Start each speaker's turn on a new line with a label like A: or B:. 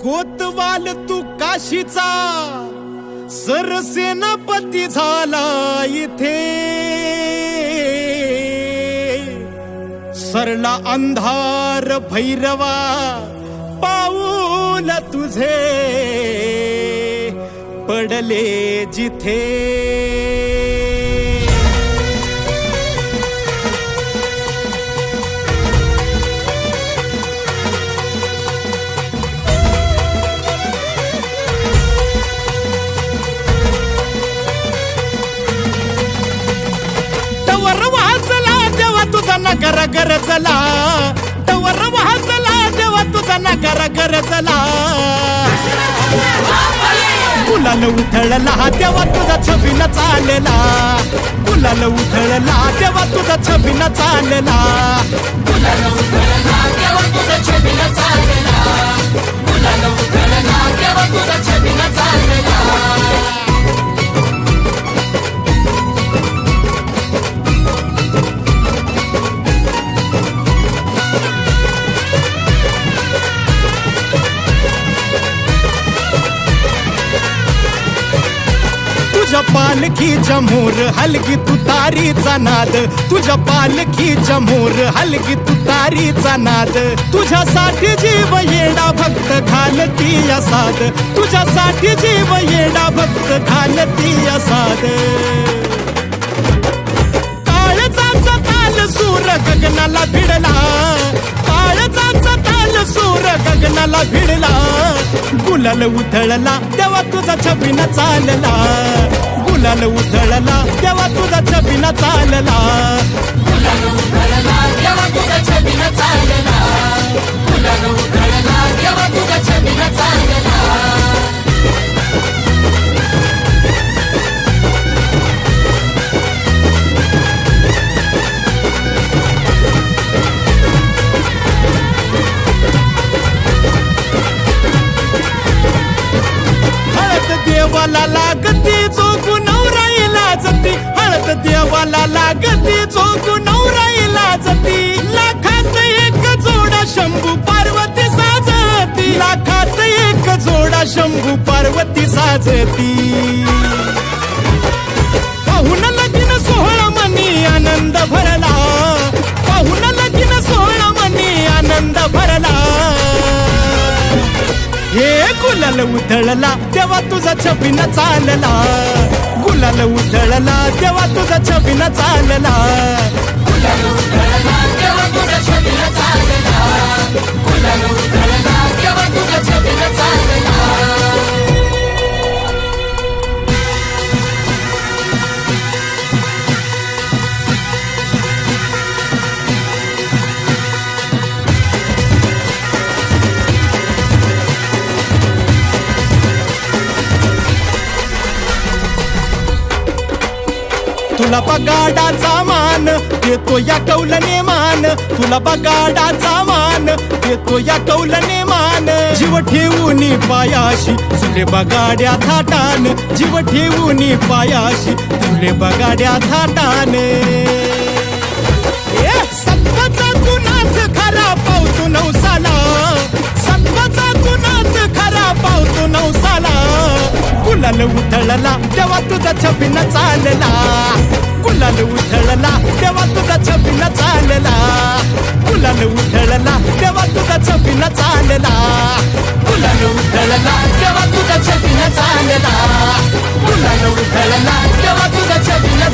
A: कोतवाल तू काशीचा सरसेनापती झाला इथे, सरला अंधार भैरवा पाऊल तुझे पडले जिथे। टवर वाजला देवा तुझा नगर गरजला, टवर वाजला देवा तुझा नगर गरजला। गुलाल उधळला तेव्हा तुझा छबिना चालला, गुलाल उधळला तेव्हा तुझा छबिना चालला, गुलाल उधळला तेव्हा तुझा छबिना चालला, गुलाल उधळला तेव्हा तुझा छबिना चालला। तुझ्या पालखीच्या मोर हलगी तुतारीचा नाद, तुझ्या पालखीच्या मोर हलगी तुतारीचा नाद। तुझ्यासाठी जीव येडा भक्त घालती या साद, तुझ्यासाठी जीव येडा भक्त घालती या साद। काळजाचा ताल सूर गगनाला भिडला, काळजाचा ताल सूर गगनाला भिडला। गुलाल उधळला तेव्हा तुझा छबिना चालला, गुलाल उधळला तेव्हा तुझा छबिना चालला, गुलाल उधळला तेव्हा तुझा छबिना चालला, गुलाल उधळला तेव्हा तुझा छबिना चालला। देवाला लागती जोगू नवराईला जती, हळद देवाला लागती जोगू नवराईला जती। लाखात एक जोडा शंभू पार्वती साजती, लाखात एक जोडा शंभू पार्वती साजती। पाहुन लगीन सोहळा मनी आनंद भरला, पाहुन लगीन सोहळा मनी आनंद भरला। हे गुलाल उधळला तेव्हा तुझा छबिना चालला, गुलाल उधळला तेव्हा तुझा छबिना चालला, गुलाल उधळला तेव्हा तुझा छबिना चालला, गुलाल उधळला तेव्हा तुझा छबिना चालला। तुला बगाडाचा मान देतो या कौलने मान, तुला बगाडाचा मान देतो या कौलने मान। जीव ठेवून पायाशी तुले बगाड्या थाटान, जीव ठेवून पायाशी तुले बगाड्या थाटान। सत्वाचा गुणात खरा पावतो नवसाला, सत्वाचा गुणात खरा पावतो नवसाला। गुलाल उधळला तेव्हा तुझा छबिना चालला, गुलाल उधळला तेव्हा तुझा छबिना चालला, गुलाल उधळला तेव्हा तुझा छबिना चालला, गुलाल उधळला तेव्हा तुझा छबिना चालला, गुलाल उधळला तेव्हा तुझा छबिना